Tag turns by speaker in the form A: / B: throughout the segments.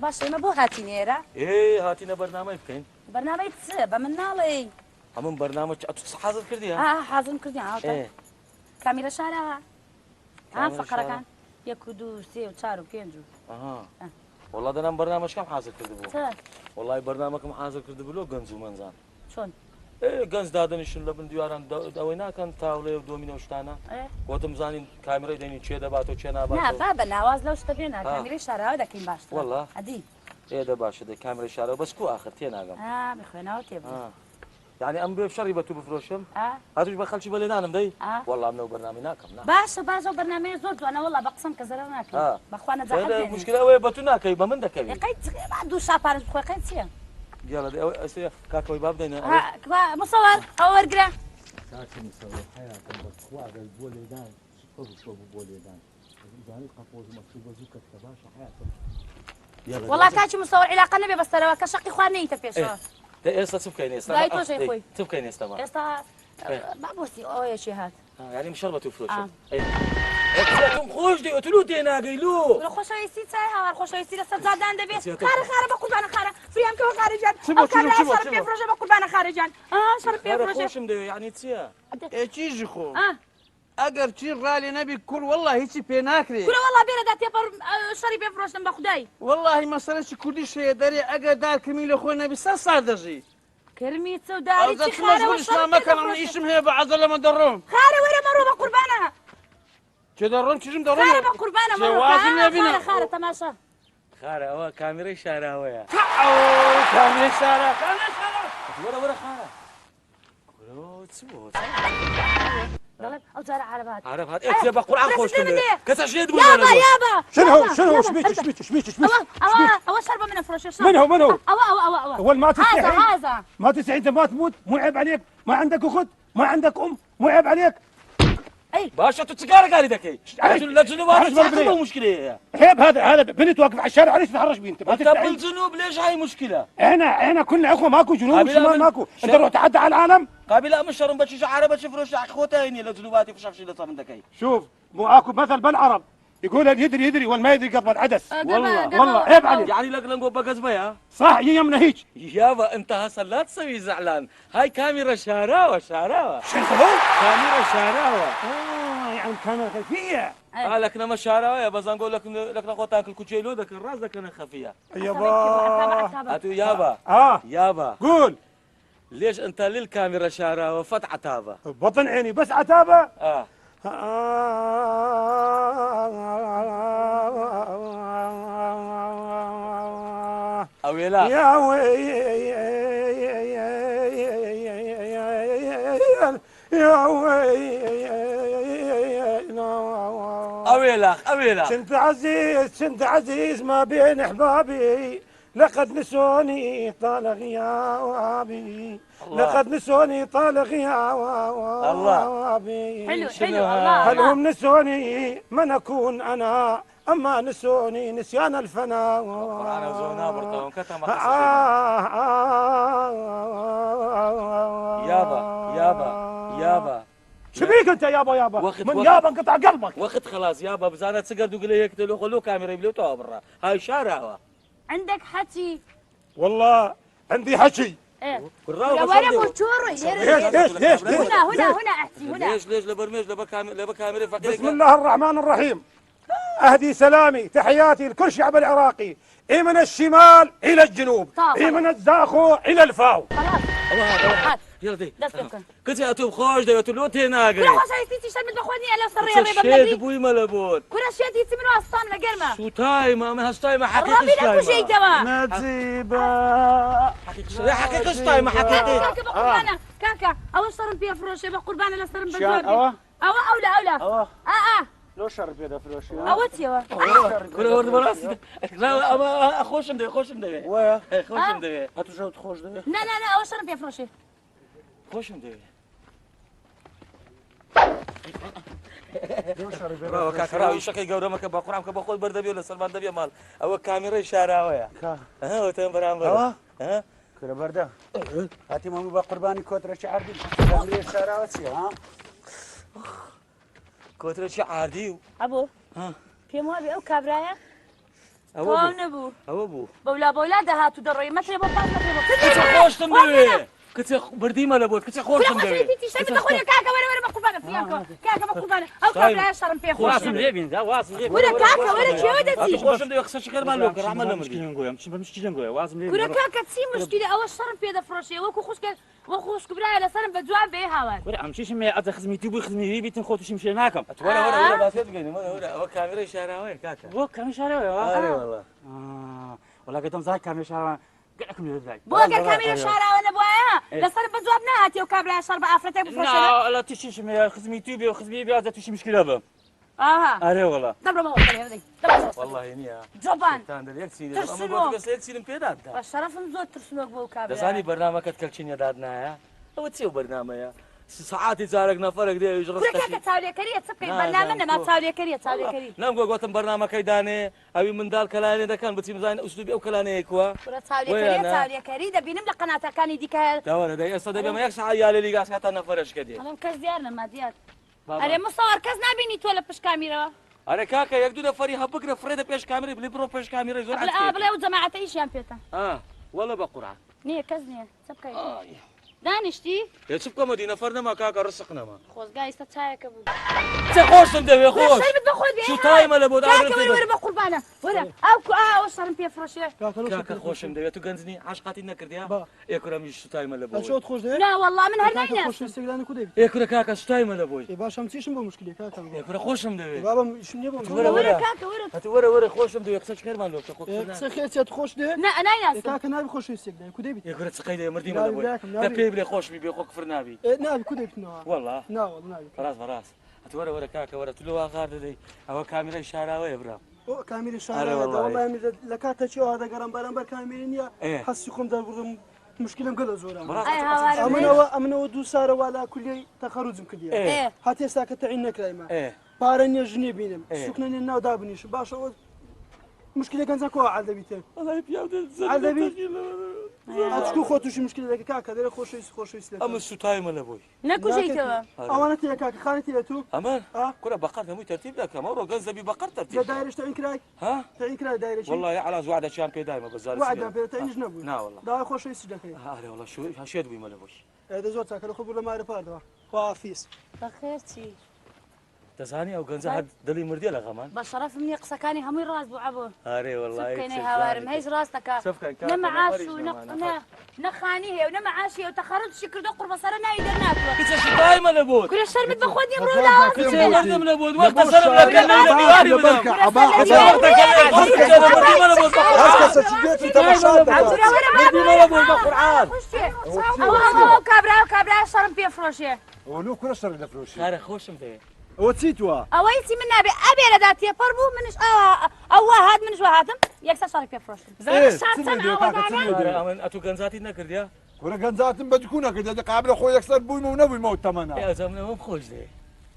A: باش ما بو هاتي نيرة
B: ايه هاتينا برنامج بكين
A: برنامج تسبة من نالي
B: همون برنامج حاضر كرديها
A: حازم كردي عاوتە
B: ايه
A: کامیرە شارەوە
B: كاميرا
A: فقرەکان 1 و 2 و 3 و 4 و 5
B: اها والله ده انا برنامج كم حاضر كردبو
A: چ
B: والله برنامجكم حاضر كردبو لو گنزو منزان
A: چۆن
B: ايه گنز دادنشون لبن دیواران داوی ناکەن تاوڵێ و دۆمینە و شتانە گوتم زانین کامیرای دەنی چێ دەبات و چێ
A: نا
B: نابات
A: با بە ناواز لەو شتە بێنە کامیرەی شارەوە دەکەین باشتر
B: والله
A: ئەدی
B: ئێدە باشە دەی کامیرای شارەوە بەس کو ئاخر تێ ناگەم
A: بخوێنەوە تێبێ
B: يعني ام بشري بتو بفروشم هاتوش بخلشي بلينانم دي والله منو برنامج ناكم نا
A: باشە باشە برنامەیە زۆر جوانە وەڵا بە قسەم کە زەرەر ناکەم بەخوا نەجاحەت
B: مشكلة ئەوەیە بە تو ناکەی بە من دەکەوی
A: قەیت دوو شاپارش بخۆی قەیت چییە
B: يلا دي ئەوە کاکەوەی باب دەینە
A: مصور ئەو وەرگرە
C: کاکە مصور حیاتم بەخوا ئەگەر بۆ لێدان بۆ لێدان زانیت قەپۆز مەکتوبە زوو کەتکە باشە حیاتم
A: وەڵا کاکی مصور علاقە نەبێ بەسەرەوە کە شەقی خوا نەیتە پێشەوە
B: ئێستا چ بکەین ئێستا
A: دای تۆشەی خۆی
B: چ بکەین ئێستا
A: ئێستا بابۆسی ئەوەیەکی هات
B: يعني مش شربة وفروشم اكلكم خوش دي قلت له تينا قيلو
A: لو خۆشەویستی چای هاوار خۆشەویستی لە سەرجادان دەبێت خارە بە قوربانە خارە فریام کەوە خارجان شەرم پێ فرۆشە بە قوربانە خارجان شەرم پێ فرۆشە
B: خوشم دي يعني تسيا
D: چیژی خۆ ئەگەر چی ڕالی نەبی کوڕ وەڵڵا هیچی پێ ناکرێت
A: کورە وەڵا بێرەدا تێپەڕ شەری پێ فرۆشتم بە خودای
D: وەڵڵاهی مەسەلەی کوردی شەیە دەرێ ئەگەر دارکردنی لە خۆی نەبی سەد دەژی
A: کرمی چ و داری چی خارەوە
D: ئیسلامەکەم ئیشم هەیە بە عەزە لەمە دەڕۆم
A: خارە وەرە مەڕۆ بە قوربانە
D: چێ دەڕۆم چیژم
A: خارە
D: دەڕۆم
A: بە قوربانە مەڕۆ خارە تەماشا
B: خارة هو كاميرا شارع هويا
D: کامیرە شارە
B: ورا ورا خارة ورا تسوى
A: دەڵێ ئەو جارە عەرەبات
B: عرب هات اكتب بقرآن خوش كتشهد
A: يابا
C: شنو شميت
A: أول شربة من الفروش
C: من هو
A: أو
C: اول ما تستحي
A: هذا
C: ما تستحي انت ما تموت مو عيب عليك ما عندك اخت ما عندك ام مو عيب عليك
B: باشا تتسكار قال دكي لا جنوب هذا مشكلة
C: عيب هذا بنت واقف على الشارع ليش تتحرش بي انت ما
B: طب بالجنوب ليش هاي مشكلة
C: احنا كلنا اخوه ماكو جنوب شمال ماكو انت روح تعدى على العالم
B: قابل مش شرم بتشي عربة فروش اخوتها هني لا جنوباتي فشخ شيء من دكي
C: شوف مو اكو مثل بالعرب يقول يدري والما يدري قبل العدس والله عيب عليك
B: يعني لك لنقول بقزمة يا
C: صح يمنا هيك
B: يابا انت هسه لا تسوي زعلان هاي كاميرا شاراوة
C: شنو
B: كاميرا شاراوة
C: يعني كاميرا خلفيه
B: لك نما شاراوة يا بس نقول لك ناخذ تاكل كوتشيلو ذاك الراس ذاك انا خفيه
C: يابا
B: هاتو يابا يابا
C: قول
B: ليش انت للكاميرا شاراوة فت عتابة
C: بطن عيني بس عتابه
B: أويلا
C: يا ويل يا ويل
B: أويلا
C: كنت عزيز ما بين أحبابي لقد نسوني طال غيابي لقد نسوني طال غيابي
A: حلو الله
C: هل هم نسوني من أكون أنا أما نسوني نسيان الفنا
B: يابا
C: شبيك انت يابا من يابا انقطع قلبك
B: وقت خلاص يابا بزانة تقعد تقول لي يقتلوا خلوه كاميرا يبلوتوها برا هاي شارع
A: عندك حكي
C: والله عندي حكي
A: ولا موتور
C: ليش
A: هنا احكي هنا
B: ليش لبرميج لبا كاميرا فقير
C: بسم الله الرحمن الرحيم أهدي سلامي تحياتي لكل شعب العراقي من الشمال إلى الجنوب من الزاخو إلى الفاو
A: خلاص
B: يلا دي كنت أتوب خوش دي وتلو تيناقي
A: كل خوش هيستي شرمت بخواني على صرية
B: بيبا شيد بوي ملبون
A: كل شيد يتمنوا أسطان لقرمة
B: شو تايمة ما هاش تايمة حقيقي
A: ربي لكو شيء توا
C: نتيبة
B: حقيقي ايش تايمة حقيقي
A: كاكا بقربانة كاكا أول صرم فيها فروشة بقربانة لا صرم بزور أولا
C: لو شرب يدا فلوشي
A: أوتيوا
B: كل ورد براس لا أما خوش مدوي
C: ويا
B: خوش مدوي
C: هاتو تخوش ده
A: لا أول صرم فيها فروشة
B: خوش مدوي
C: لو شرب يدا
B: راو كاكراوي شكل قورمك بقرام كبقول بردبي ولا سلمان دبي مال أو كاميرا شاراوية وتم برام
C: كل برده هاتي مامي بقرباني كوتر شعردي كاميرا شاراوتي
B: كوتر شعردي
A: أبو في مو أبي أو كابرايا تو نبوو
B: ئەوە بوو
A: بەولا دەهات و دەڕۆی مەترێ بۆ پاس مەترێ بۆ
B: کچە خۆشتم دەوێ کچە بردیمە لە بۆت کچە خۆشتم دەوێ
A: کاکە وەرە بە قوربانە کاکە بە قوربانە ئەو کابرایە شەڕم پێ خۆشم
E: واسم لێبین دا واسم لێ
A: وەرە کاکە وەرە کێوە دەچی
B: خۆشم دەوێ قسە چکەرمان لەو کە ڕامە لە مردی
E: مشکلن گویم چی مشکلن گویا واسم لێ
A: وەرە کاکە چی مشکلە ئەوە شەڕم پێ دەفرۆشێ وەکو خوشکە وەکو خوشک برایە لەسەرم بە جواب بێ هاوار
E: وەرە ئەم چیشم مێ ئەدە خزمیتی بووی خزمی بیتن خۆتوشیم شێ ناکەم
B: وەرە باسێت بگەین ئەوە کامێرەی شاراوەیە کاکە
E: بۆ کامی شارەوە
B: ئارێ وەڵا
E: وەڵا گەتەم زای کامی شارەوە گەکم لێ دای
A: بۆ ئەگەر کامێرە شاراوە نەبووایە لەسەر بە جواب نهاتی و کابرایە شەڕ بە ئافرەتێک بفرۆشێ
E: لا تیشیشم مێ خزمیتی بێ خزمی بێ ئەدە توشی مشکلە بم
A: ئاها
E: ئارێ وەڵا
B: والله نییە
A: جوابان
B: یەک سینە ئەمە بۆ بەس لێت سینم پێدادا
A: بە شەرەفم زۆر ترسنۆک بۆ کابرا
B: دەزانی بەرنامەکەت کەلچینە دادنایە ئەوە چێ بەرنامەیە سعاتی جارێک نەفەرێک دێ
A: کاکە چاولێکەریە چ بکەین بەرنامە نەما چاولێکەریە چاولێکەری
B: نامگوێ گوتم بەرنامەکەی دانێ ئەوی منداڵ کەلانێ دەکەن بچیم بزانین ئوسلوبی ئەو کەلانەیە کووە
A: چاولێکەری دەبینم لە قەناتەکانی دیکە
B: داوەرە دەی ئێستا دەبێمە یەک سەعات یا لە لیگاسکاتان نەفەرشکە دێ
A: ئەڵم کەس دیار نەما دیار ئەرێ مستەوار کەس نبینی تۆ لە پشت کامیرەوە
B: ئەرێ کاکە یەک دوو دەفەری هەبگرە فرێدە پێش کامیرەی بلی بڕۆ پێش کامیرەی زۆر
A: بڵێ و جەماعەتە ئیشیان پێتە
B: وەڵە بە قورعان
A: نییە کەس نییە چ بکەین دانیشتی
B: هێچ بکەمە دی نەفەر نەما کاکە ڕسق نەما
A: خۆزگای ئێستا چایەکە بوو
B: چه خۆشتم دەوێ خۆش
A: بخۆ
B: تایمە لە بۆ
A: وەرە بە قوربانە وەرە ئەو شەڕم پێ فرۆشێ
B: کاکە خۆشم دەوێت و گەنجنی عاشقاتی نەکردیا ئێکورەمی شتایمە لە بۆ
F: شۆت خۆش دەوێت
A: نا وەڵڵا من هەر ناینە
F: خۆشویستێکدانی کو دەوێت
B: ئێکورە کاکە شتایمە لە بۆی
F: باشم چیشم بۆ مشکلی کاکەم
B: ئێکورە خۆشم دەوێت
F: بابم شم نیە بۆ
A: وەرە کاکە وەرە
B: هەتی وەرە خۆشم دەوێت قسە چکەرمان لۆ
F: قسە خێچێت خۆش دێ
A: نایناسم
F: کاکە ناوی خۆشویستێکدانی کو دەبیت
B: ئێکورە چقەی دەوێ مردیمە لە بۆی دە پێی بڵێ خۆشمی بێ خۆ کفر نابی
F: ناوی کو دەبیتنەوە
B: والله
F: ناوەڵ ناوی
B: بەڕاست هەتی وەرە کاکە وەرە تو لەوا غار دەدەی ئەوە کامیرەی شاراوەیە برا
F: کامیری شارەوەڵی لە کاتە چێوە دەگەڕم بەرەمبەر کامیری نییە هەستی خۆم دەبڕم مشکلم گەلە زۆرە ئەمنەوە دوو سارەوا لا کولیەی تەخەروجم کردی هات ئێستا کە تەعین نەکرایمە پارە نییە ژنێ بینم سوکنە نێ ناو دابنیش باشەوە مشکلە گەنجە کۆ عال دەبیتێ ئەچکو خۆ تووشی مشکل دەکە کاکە دەرە خۆشویست
B: ئەمە سوتایمە لە بۆی
A: نەکوژیتەوە
F: ئەوانە تێ کاکە خانەتی لە تو
B: ئەمە کورە بەقەر هەمووی تەرتیب دەکەم ئەوڕۆ گەنج دەبی بەقەر
F: لە
B: تەرتیب
F: دایرش تەعین کرای
B: ها
F: تەعین کرای دایرەی
B: والله على زوعدەچیان پێدایمە بەزار
F: وعدا پێ تەعینش نەبوو
B: ناوەڵڵا
F: داوای خۆشویستی دەکەی
B: هارێ وڵە هەشێت بوویمە لە بۆش
F: دە زۆر چاکە لە خۆ بوو لە مارە پاردەوە خوافیس
A: بەخێر چی
B: دەزانی ئەو گەنجە هەر دڵی مردیە لە غەمان
A: بە شەرەفم نییە قسەکانی هەمووی ڕاست بوو عەبۆ
B: هارێ
A: بکەینەی هاوارم هیچ ڕاستەکە نەمەعاش و نەخانی هەیە و نەمەعاشی و تەخەرجشی کردو قوربەسەرە ناوی دەرناتوە
B: کچە سوتایمە لە بۆت
A: کورە شەرمت بە خۆت ئەمڕۆ لاوە
B: مردم لە بۆت وەختە سەرم لە کەلەی لە دیواری بدەم
A: کابرا شەڕم پێ فرۆشێ
C: ولو كل شر لفروشي
B: هارە خۆشم دەوێت
C: وتسيتوا
A: ئەوەی چی من نابێ ئەبێرەدا تێپەر بوو منش ئەوە هات منش هاتم یەکسە شەڕی پێ فرۆشتم
B: ئەتو گەنجاتی نەکردیا
C: كل جنزاتم بدكونا كده قابل اخويا يكسر بوي ونبوي موت تمنا
B: ئەزەمنەوەم خۆش دێ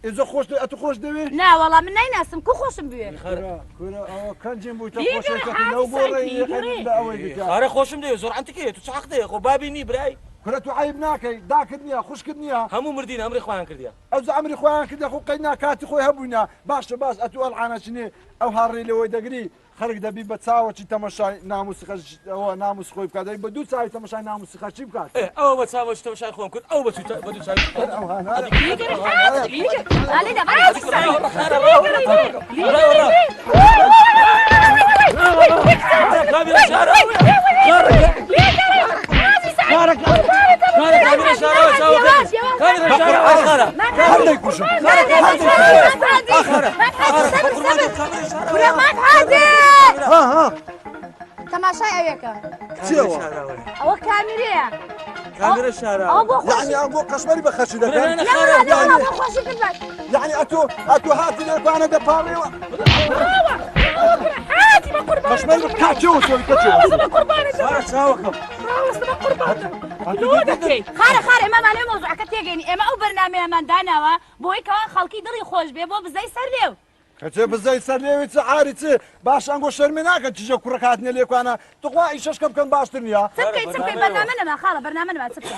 C: اذا خوش اتو خوش دوي
A: نا وەڵام من نایناسم کو خۆشم بوێ
C: كل كان جيم بوي تخوش لو بوري
B: هارە خۆشم دەوێت زۆر ئەنتیکەیە تو چاق دەیە خۆ بابی نی برای
C: كل تو عيب ناكي داكدنيا خوش كدنيا
B: هەموو مردین ئەمری خۆیان کردیا
C: او عمري خويا كده اخو قينا كاتي خويا هبونا باش اتو العانا شني او هاري لو دغري خرج دبي بتساوى شي تماشا ناموس خش او ناموس خوي بكذا بدو تساوي تماشا ناموس خش بكذا
B: ئەوە بە چاوەش تەماشای خۆم کرد ئەو بەدو چاوی
A: تەماشای ئەوێکە ئەوە کامیرەیە
B: کامێرە شارە
C: يعني ابو قشمري بخشي ده
A: خۆشی کرد
C: يعني اتو هاتي لك انا ده باري قشمري كاتشو سوري كاتشو
A: خارە ئێمەمانێ مۆزوعەکە تێگەینی ئێمە ئەو بەرنامەیەمان داناوە بۆی کەوا خەڵکی دڵی خۆش بێ بۆ بزەی سەر لێو
C: كتب بزاي سرلي عاري باش انغو شرمناك تجي كركاتني ليك وانا تقوا ايش كم كان باشترنيا
A: سبكي برنامجنا خاله برنامجنا سبكي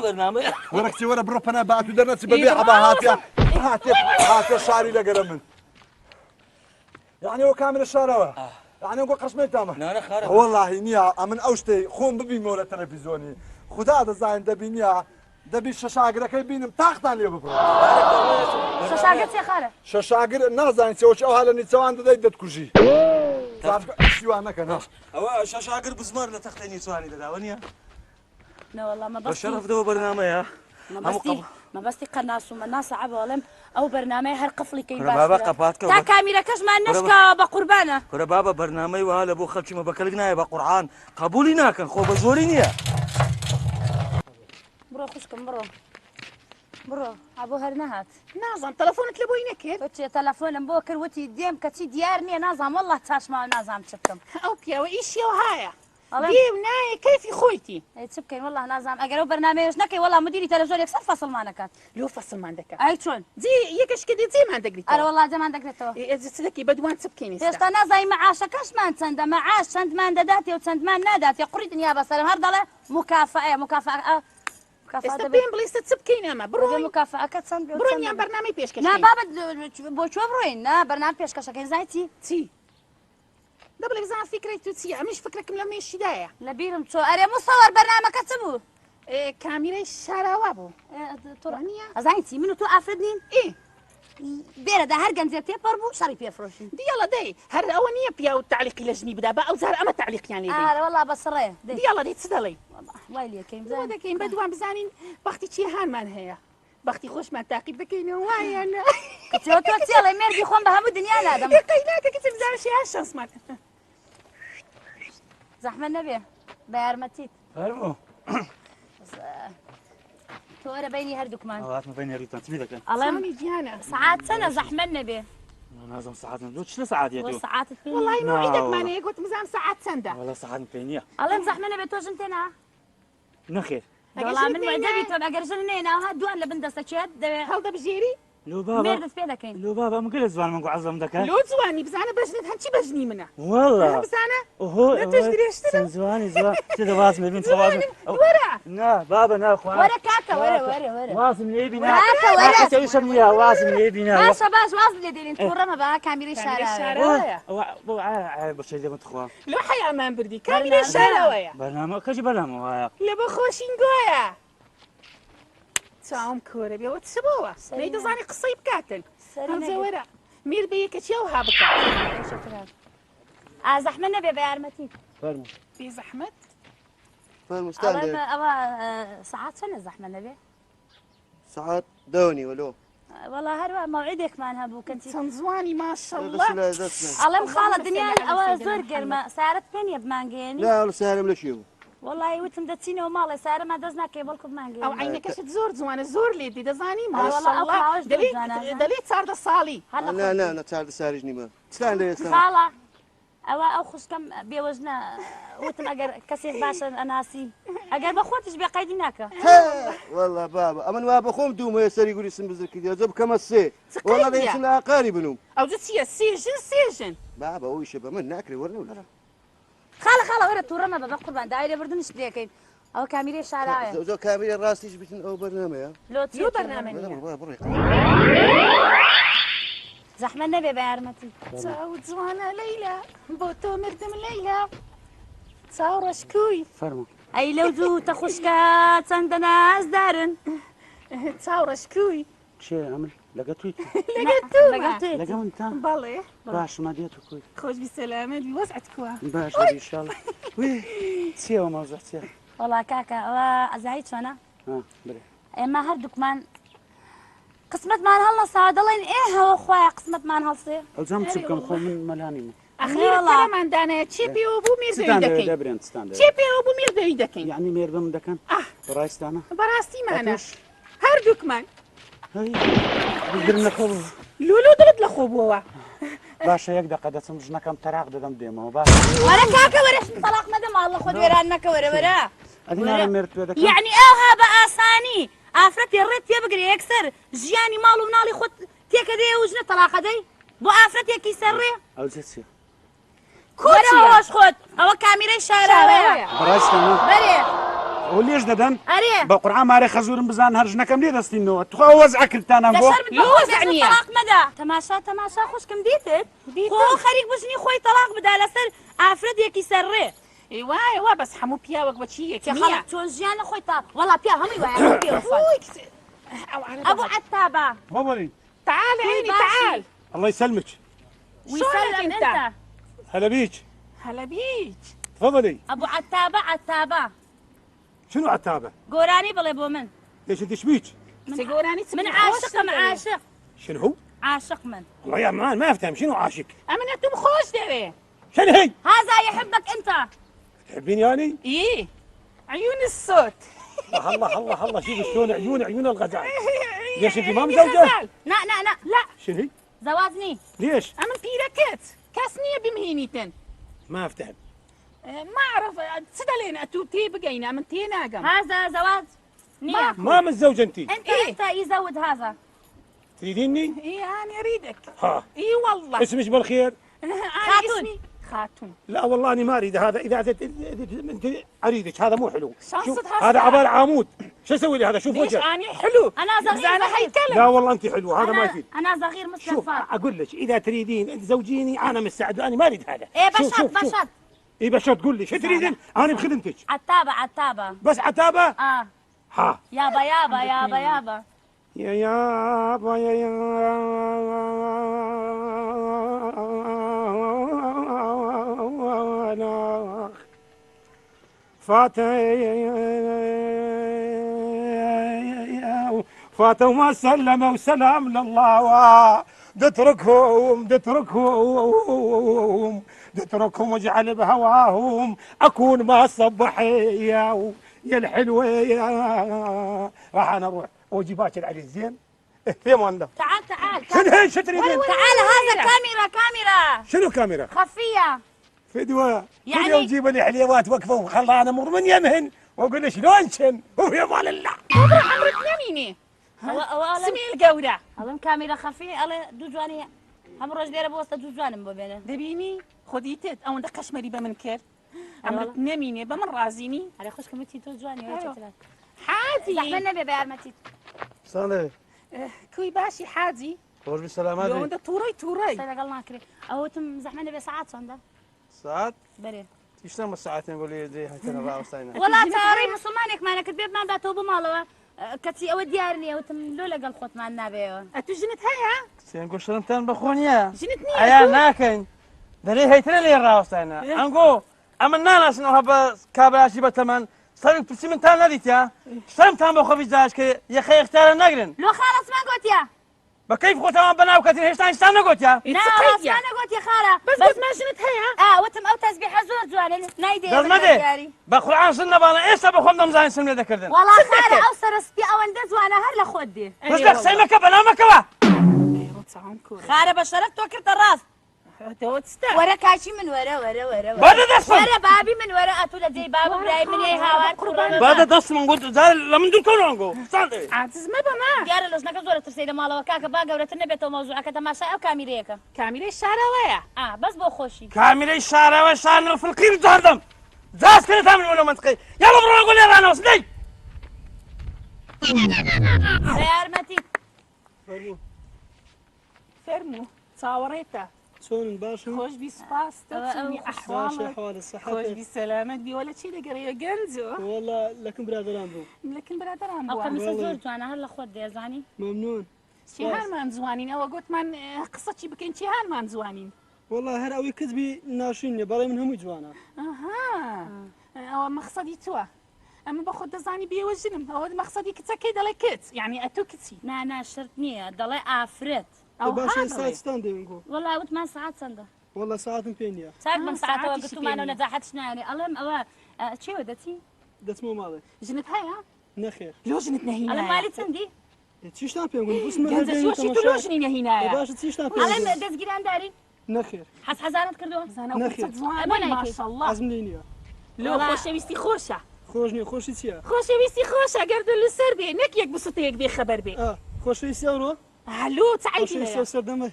B: برنامج
C: وركتي ورا بروبنا بعتو درنا ببيع ابا هاتيا شعري لقرا من يعني هو كامل الشارع يعني هو قسمي تمام
B: نانا خارب
C: والله نيا من اوشتي خون ببي مولا تلفزيوني خدا دزاين دبي نيا دبي شاشاقر كي بينم تاختان لي ببرو
A: شاشاقر يا خاله
C: شاشاقر نازاين سوش او هلا نيتسوان دايدت كوجي تعرف شو انا كان
E: هو شاشاقر بزمار لتختني سواني داونيا
A: لا والله ما بس
E: الشرف ده برنامج يا
A: ما بس قناص وما ناس عبالم او برنامج هر قفلي كي
E: بابا قباتك
A: تا كاميرا كاش ما نشكا بقربانه
E: كره بابا برنامج وهلا بو خلشي ما بكلقنا يا قرآن قبولنا كان خو بزورينيا
A: برو خشكم برو ابو هرنهات
G: نازم تلفونك لبوينك
A: وتي تلفون بوكر وتي ديم كتي ديارني نازم والله تاش ما نازم تشكم
G: اوكي وايش يا وهايا ديم ناي كيف خويتي
A: تشكين والله نازم اقرا برنامج نكي والله مديري تلفزيون يكسر فصل ما نكات
G: لو فصل ما عندك
A: اي شلون
G: زي يكش كده زي ما عندك
A: انا والله زي ما عندك تو
G: لك بدوان تبكيني
A: ايش انا زي معاشك ايش ما انت معاش سنت ما نداتي وسنت ما نادات يا قريت يا بس هرضله مكافاه
G: استبين بليس تبكيني اما بروين
A: مكافاه كتسند
G: بروين يا برنامج بيشكش
A: لا بابا بوشو بروين لا برنامج بيشكش كاين زايتي
G: تي دبل بزاف فكرة توتسي مش فكرك لما مش داية
A: لبيرم تو اري مصور برنامج كتبو
G: كاميرا الشارع وابو
A: ترانيا زايتي منو تو افردنين
G: ايه
A: بيرا ده هرجن زي بربو شاري بيفروشين
G: دي يلا دي هر اونيه بيا والتعليق لجني بدا بقى وزهر اما تعليق يعني دي
A: والله بس ريه
G: دي يلا دي تصدلي
A: ويلي كاين
G: زين هذا كاين بدوان بزانين بختي شي هان مان هي بختي خوش ما تاقي بكين واي انا
A: تو يلا مير بيخون بهم الدنيا لا دم
G: قيناك كنت بزاف شي هالشانس مال
A: زحمه النبي بارمتيت
E: فرمو
A: تو انا بيني هردك مان
E: اوقات ما بين ريتان تبيدك
A: الله
G: سامي جيانا
A: ساعات سنه زحمه النبي
E: لازم ساعات نلوش شنو ساعات يا دو
A: ساعات
G: والله موعدك ماني قلت مزام ساعات سنده
E: والله ساعات بينيا
A: الله زحمه النبي تو جنتنا
E: نخير
A: والله من معجبي تو اجرجلنا هاد دوان لبندس شهد
G: هل بجيري
E: لو بابا
A: ميردس بيدا كاين
E: لو بابا مقل زمان من عظم دكا
G: لو زواني بزانا بجني هنشي بجني منه
E: والله
G: بزانا
E: وهو
G: لا تشتري اشتري
E: زواني كذا واسم يبين سواسم
G: ورا
E: نا بابا نا اخوان
A: ورا كاكا ورا
E: واسم يبينا
A: كاكا ورا
E: تسوي سميها واسم يبينا
A: باش واصل اللي ديرين تورما بقى كاميرا الشارع
E: بس اللي متخوا
G: لو حيا امان بردي كاميرا الشارع ويا
E: برنامج كجي برنامج ويا
G: لبخوشين قويا تاوم كورة بيا وتسبوها ميدا زاني قصيب كاتل همزة ورا مير بيك تشيو هابك
A: شكرا زحمة النبي بأرمتي
E: فرمو
G: في زحمة
H: فالمستعد
A: ساعات سنة زحمة النبي
H: ساعات دوني ولو
A: والله هروا موعدك ما نهبو كنتي
G: تنزواني ما شاء الله
A: الله مخالة الدنيا الأول زور قرمة سارت بيني بمانجيني
H: لا ولا سهل ولا شيء
A: والله وتم دتيني ومالي سارة ما دزنا كيبلكم بمانجيني
G: او عينك اش تزور زوان الزور لي دي دزاني ما
A: والله
G: شاء الله
A: أوكي، عاوز
G: دليت صار ده صالي
H: لا لا لا تعال سارجني ما تستاهل يا سلام
A: خالة أو خش كم بيوزنا وتم أجر كسيف باشا أناسي أجر بخوتش بقيديناك
H: والله بابا أمن بابا خوم دوم يا سري يقول اسم بزرك يا زب كم السي والله ده اسم الأقارب نوم
G: او جت سيجن
H: بابا هو يشبه من ناكل ولا ولا
A: خالة ورا تورنا بابا قربان دايرة بردنش ليكين أو كاميرا الشارع
H: زو كاميرا راس تيجي بتن أو برنامج يا
A: لو
G: برنامج
A: زحمة النبي بأرمتي
G: تعود زوانا ليلى بوتو مردم ليلى تصور شكوي
E: فرمو
A: أي لو زو تخشكات عندنا أزدارن
G: تصور شكوي
E: شي عمل لقيتوي
A: لقيتي
E: لقوا انت
G: بالله
E: باش ما ديتو كوي
G: خوش بسلامة بوسعتكوا
E: باش ان شاء الله وي سيوا ما زحتي
A: والله كاكا وأزعيت أنا
E: ها بري
A: ما هردك مان قسمة مان هلا صاد الله إيه هو أخويا قسمة مان هالصير
E: الزام تسبكم خو من ملاني
G: أخيرا ترى من دانا تشيبي وبو مير دويدكين
E: دبرين ستاند
G: تشيبي وبو مير دويدكين
E: يعني مير بم دكان رايس دانا
G: براستي معنا هردوك مان
E: هاي بدرنا خو
G: لولو دلت لخوبوا
E: باش يقدر قد تمجنا كم تراق دم ديمو باش
A: ورا كاكا ورا طلاق مدام الله خذ ورانك ورا
E: ادينا ميرت ودك
A: يعني أوها بأساني آفرتي الريت يبقري يكسر جياني مالو منالي خد تيك دي وجنا طلاقة دي بو آفرتي كي سري
E: او زيتسي
A: كوتشي واش خد هو كاميرا الشارع
E: برايس دانا
A: بري
I: ئەو لێش دەدەن
A: ئەرێ
I: بە قورعان مارێ خەزورم بزان هەرژنەکەم لێ دەستینەوە توخوا وەزع کردتانە بۆ
A: لەوەزع نییە تەلاق مەدە تەماشا خوشکم دیتت خۆ خەریک بژنی خۆی تەلاق بدا لەسەر ئافرەتێکی سەرڕێ
G: وای وا بەس هەموو پیاوەک بەچی
A: خەڵک چۆن ژیانە خۆی تا وەڵا پیا هەمووی وایە أبو عتابة
I: بابلي
G: تعال عيني تعال
I: الله يسلمك
A: ويسلم أنت
I: هلا بيك
G: هلا بيك
I: تفضلي
A: أبو عتابة
I: شنو عتابة؟
A: قوراني بلي بو من
I: ليش انت شبيك؟
G: سيقوراني
A: من عاشق معاشق
I: شنو هو؟
A: عاشق من
I: والله يا مان ما افتهم شنو عاشق؟
G: أمنتم خوش داري
I: شنو هي؟
A: هذا يحبك أنت
I: تحبيني يعني؟
G: إيه عيون الصوت
I: الله شوف شلون عيون الغزال ليش انت ما مزوجة؟
A: لا
I: شنو هي؟
A: زواجني
I: ليش؟
G: أمن بيركت كاسنية بمهينيتن
I: ما افتهم
G: ما أعرف تسدلين أتو تي بقينا من تي ناقم
A: هذا زواج نية
I: ما متزوجة انت
A: أنت يزود هذا
I: تريديني؟
G: إيه أنا أريدك
I: ها
G: إيه والله
I: اسمك بالخير؟
G: أنا
A: خاتون.
G: اسمي خاتون
I: لا والله اني ما اريد هذا اذا انت اريدك هذا مو حلو
G: شو
I: هذا عباره عمود شو اسوي لي هذا شوف
G: ليش
I: وجهك
G: أنا حلو
A: أنا صغير
G: أنا هيكلم
I: لا والله انت حلو هذا ما يفيد
A: أنا صغير مثل
I: شوف
A: الفار
I: اقول لك اذا تريدين انت زوجيني انا مستعد انا ما اريد هذا
A: إيه
I: شوف
A: بشط
I: اي بشط تقول لي شو تريدين انا بخدمتك
A: عتابة
I: بس عتابه ها
A: يابا
I: يا يابا انا فاتوا ما سلموا وسلام لله تتركهم واجعل بهواهم اكون ما صبح يا الحلوه راح انا اروح واجي باكر عليه زين في ماندا
A: تعال
I: شنو هي شو تريدين؟
A: تعال هذا كاميرا
I: شنو كاميرا؟
A: خفية
I: فدوى
A: يعني
I: كل يوم جيب لي حليوات وقفه وخلانا امر من يمهن واقول له شلون شن ويا مال الله
G: عمرك نميني سمي القودة
A: أظن كاميرا خفية الله دوجواني هم روج دير بوسط دوجوان ببينه
G: دبيني خديتت أو دقش مريبة من كير عمرك نميني بمن رازيني
A: على خوش كمتي دوجواني
G: حادي
A: زحمة النبي بأرمتي
H: صالح
G: كوي باشي حادي
H: خوش بالسلامات
G: لو ده توري
A: صدق الله كريم أو تم زحمة النبي ساعات صندا
H: ساعات
A: بري
H: شلون الساعات نقول لي زي هاي ترى راوستينا
A: والله تاري مسلمانك ما أنا كتبت ما بتوب مالوا كتي أو ديارني أو تم لولا قال خوت مع النبي
G: أتو جنت هيا
H: سينقول شلون بخونيا
G: جنتني
H: عيال ناكن دري هاي ترى لي راوستينا انقو امنا ناس انه هبا كابلاشي بتمن صار بسمن تان ناديت يا شلون تان بخو فيزاش كي يا خي اختار نقرن
A: لو خالص ما قلت يا
H: بكيف خو تمام بناو كتير هيش تان قلت يا
A: لا خلاص ما أنا قلت يا خالة
G: بس ما جنت هيا
A: وتم أو تسبيح زور جوان نايدي
H: دزمدي بقرآن سنة بانا ايش بخو نمزاين سمني ذكردن
A: والله خالة أو سرستي أو اندز وأنا هر لخودي
H: بس لك سيمك بنامك وا
A: خالة بشرت وكرت الراس ورا كاشي من ورا
H: بعد دس
A: ورا بابي من ورا أتولا زي باب إبراهيم من هاوار
H: بعد دس من قلت زال لمن دول كونوا انقو صادق
G: عزيز ما بما
A: ديار لوس نك زورة ترسيد مالا وكاكا باقا ورا تنبي تو موضوع كتا ما شاء أو كاميريكا
G: كاميرا الشارع
A: بس بو خوشي
H: كامل الشارع والشارع في القير جهردم زاس كده تعمل ولا منطقي يلا بروح نقول يا رانا وسدي
A: يا أرمتي
G: فرمو صوريته
F: شلون باشا
G: خوش بسباس تبسمي أحوالك
F: احوال الصحة
G: خوش بسلامك بي ولا شي لقريه جنزو
F: والله لكن برادران بو
G: لكن برادر عم
A: أو
G: بوا
A: قميص زور أنا هلا خود يا زاني
F: ممنون
G: شي هان مان زوانين أو قلت من قصتي بكين شي هان مان زوانين
F: والله هر اوي كذبي ناشيني بري منهم يجوانا
G: أها أو مقصدي توا أما باخد زاني بي وجنم أو مقصدي كتا كيدا لكت يعني أتو كتي
A: نا شرطني ضلي أفرت
G: أو
F: باشا
G: هذا
F: ساعات ستاندي نقول
A: والله وت ما ساعات صندة
F: والله ساعات بينيا
A: ساعات من ساعات
G: ساعات
A: وقت ما أنا نزاحت شناني اللهم أوا شو ودتي
F: دات مو مالي
G: جنت هيا
F: نخير
G: لو جنت نهينا
A: أنا مالي تندي
F: تشي شتان بينقول بس ما
G: جنزة شو شي تلو جنين هنا
F: باشا تشي شتان
A: اللهم
F: بينقول
A: دز جيران داري
F: نخير
A: حزانت كردو
G: أنا
F: نخير.
G: قلت زواني
A: أبونا
G: ما
A: هيك.
G: شاء الله
F: عزم لينيا
G: لو خوشة بيستي خوشة
F: خوشني خوشي تيا
G: خوشة بيستي خوشة قرد اللي بي نك يك بصوتيك بي خبر بي
F: خوشي
G: هلو
F: سيارو خوشي
G: تعيدي
F: سيار سردمي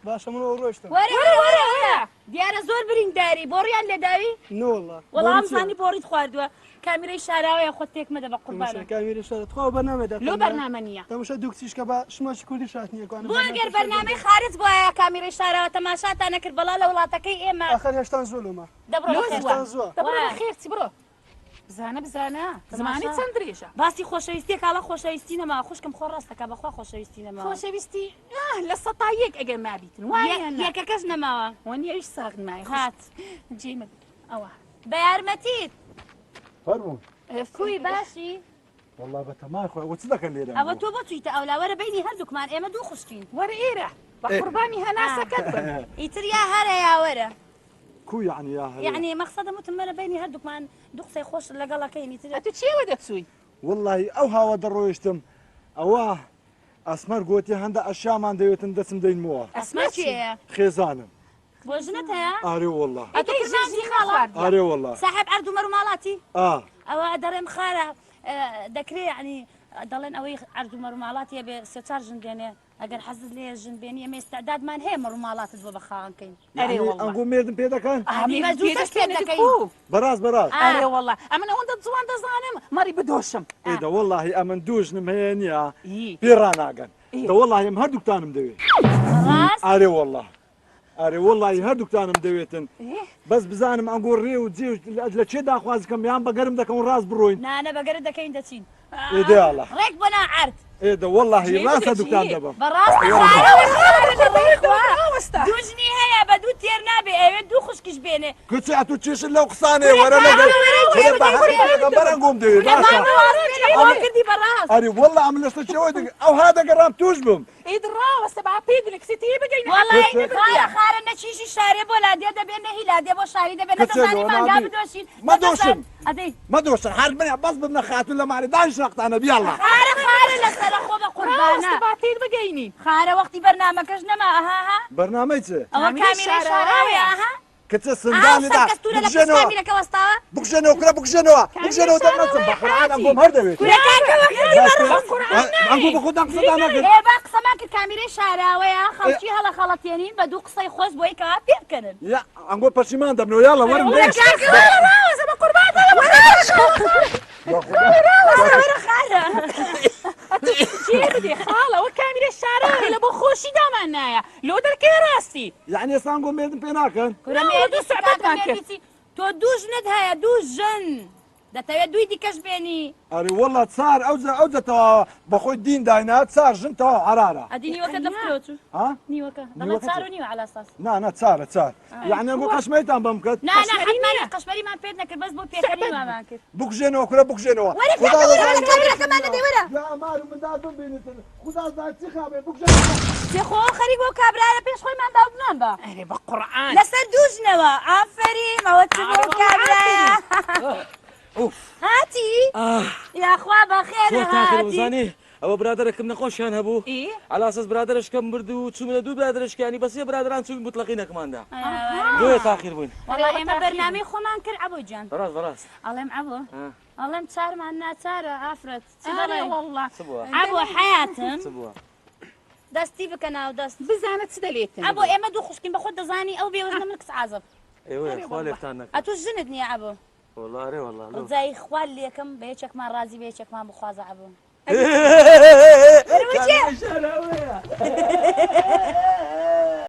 F: باشا من روشتم
A: ورا ديار زور زۆر برینداری بۆڕیان لێداوی
F: نۆڵە
A: وەڵام زانی بۆڕیت خواردووە کامیرەی شاراوەیە خۆت تێکمەدە بە قوربانە
F: کامیرە شارەت خوا بەرنامەدا
G: لۆ بەرنامە نییە
F: تەماشا دوو کچیشکە بە شماچی کوردی شاتنیەکوانە
A: بۆ ئەگەر بەرنامەی خارج بۆیە کامیرەی شاراوە تەماشاتان نەکرد بەڵا لە وڵاتەکەی ئێمە
F: ئاخر هێشتان زۆر لۆمە
A: دەبڕۆ
G: دەبڕۆ خێرچی بڕۆ بزانە زمانی چەند درێژە
A: باسی خۆشەویستی کاڵە خۆشەویستی نەما خوشکم خۆ ڕاستەکە بەخوا خۆشەویستی نەما
G: خۆشەویستی لە سەتا یەک ئەگەر مابیتن وایە
A: یەکە کەس نەماوە
G: وەنیەویش ساغ مای
A: هات
G: جێمە ئەوە
A: بە یارمەتیت
C: فەرموو
A: کوی باشی
C: والله بەتەمای خۆی ئەوە چ دەکەن لێرە
A: ئەوە تۆ بۆ چیتە ئەولاوەرە بینی هەردووکمان ئێمە دوو خوشکین
G: وەرە ئێرە بە قوربانی هەناسەکەت بن
A: ئیتر یا هەرە یاوەرە
C: کو یعنی یا هەیە
A: یعنی مەقسەدە وتمەرە بینی هەردووکمان دوو قسەی خۆش لەگەڵەکەی تر
G: تو چێوە دەچووی
C: والله ئەو هاوە دەڕۆیشتم ئەوە ئەسمەر گوتی هەندە ئەشیامان دەوێتن دەچم دەینمەوە
A: ئەسمە چیە
C: خێزانم
A: بۆ ژنت هەیە
C: ئارێ والله
A: ئەتۆ کرمانجی خاڵە
C: ئارێ والله
A: صاحب ئەردوو مەروماڵاتی
C: ئا
A: ئەوە دەڕێم خارە دەکرێت ینی دەڵێن ئەوەی ئەردوو مەروماڵاتیە بێ سێ چار ژن دێنێ ئەگەر حەزت لێ ژن بێنی ئێمە ئێستاعدادمان هەیە مەروماڵاتت بۆ بەخاوەنکەین
C: ئەنگۆ مێردم پێ دەکەن بەڕاست بەڕاست
G: ئەرێ وەڵڵا ئەمن ئەوەندە جوان دەزانم مەری بدۆشم
C: ئێدە وەڵڵاهی ئەمن دوژنم هەیە نییە پێ ڕناگەن دە وەڵڵاهی ئەم هەردووکتانم دەوێت ئارێ وەڵڵا ئارێ وەڵڵاهی هەردووکتانم دەوێتن بەس بزانم ئەنگۆ ڕێ و جێ لە چێ داخوازکەم یان بەگەرم دەکەم ڕاست بڕۆین
A: نانە بەگەرت دەکەین دەچین
C: ئێدە ئاڵە
A: ڕێک بۆ ناعرد
C: ئێدە وەڵڵاهی ڕاستە دوکان دەبم
A: بەڕاست دوژنی هەیە بە دوو تێر نابێ ئەوێت دوو خوشکیش بێنێ
C: کچی ئەتو چێشت لەو قسانێ وەرە بەرەنگۆم دەوێت
A: کردی بەڕاست
C: ئەری وەڵڵا ئەم لەستە چەوەی دەگە ئەو ها دەگەڕام توش بم
G: ئید ڕاوەستە با پێ دلکسیتی بگەین
A: وەڵی خارە نەچیشی شارێ بۆ لادێ دەبێنە هیلادێ بۆ شاری دەبێنە دەزانی مانگا بدۆشین
C: مەدۆشن
A: ئەدەی
C: مەدۆشن هەر بنێ بەس ببنە خاتون لە ماری دانیش ڕقتانە بیاڵە
A: خارە لەسەرە خۆ بە قوربانە
G: با پێ بگەینی
A: خارە وەختی بەرنامەکەش نەما ئەها
C: بەرنامەی چێ
A: ئەوە کامیرەی شاراوێ ئەها
C: کچە سندانیدا بکشێنەوە کرا بکشێنەوە بکشێنەوە دەمەچم بە قورعان ئەم هەر دەوێت ئەنگۆ بە خۆدان قسەدا نەکرد
A: ئێ با قسەمان کرد کامیرەی شاراوەیە خەڵکی هەڵە خەڵەتێنین بە دوو قسەی خۆش بۆی کەوا پێ بکەن
C: یا ئەنگۆ پەشیمان دەبنەوە یاڵە وەرم لێش
G: خاڵەوە کامیرە شارە لە بۆ خۆشی دامان نایە لۆ دەرکەی ڕاستی
C: یعنی ئێستا ئەنگۆ مێردم پێ ناکەن
A: تۆ دوو ژنت هەیە دوو ژن دەتەوێت دوی دیکەش بێنی
C: ئەری وەڵڵا چار ئەو دەتەوە بەخۆی دین داینا چار ژن تەواو عەرارە
A: ئەدی نیوەکە دەفرۆچ نیوەکە دەڵێت چار و نیوە عەلا ساس
C: نا چارە چار یعنی ئەنگۆ قەشمەیتان بەم کرد
A: حتمانە قەشمەریمان پێت نەکرد بەس بۆ پێکەنی وامان کرد
C: بکشێنەوە کرا بکشێنەوە
A: خۆ خەریک بۆ کابرایە پێش خۆیمان داوبنان بە
G: ئەرێ بە قورعان
A: لەسەر دوژنەوە ئافرین ئەوە چ بۆ کابرایە هاتی یاخوا بەخێر هاتی
B: ئەوە برادرەکەم نەخۆشیان هەبوو ئالاسەس برادرشکەم برد و چوومە دوو برادرشکانی بەسێ برادران چوون بوتڵەقی نەکماندا دوێ تاخیر بووین
A: وەڵا ئێمە بەرنامەی خۆمان کرد عەبۆ جان
B: بەڕاست
A: ئەڵێم عەبۆ ئەڵێم چارمان ناچارە ئافرەت
G: ئەرێ وەڵڵا
A: عەبۆ حەیاتم دەستی بکە ناو دەست
G: بزانە چ دەلێتن
A: ئەبۆ ئێمە دوو خوشکین بە خۆت دەزانی ئەو بێوەزنە من کچ عازب
B: ئێوە خوا لێتان نەکەن
A: ئەتوو ژنت نییە عەبۆ
B: وەڵڵا وەڵڵا
A: جای خوال لێکم بە یەکێکمان ڕازی بە یەکێکمان بخوازە عەبۆ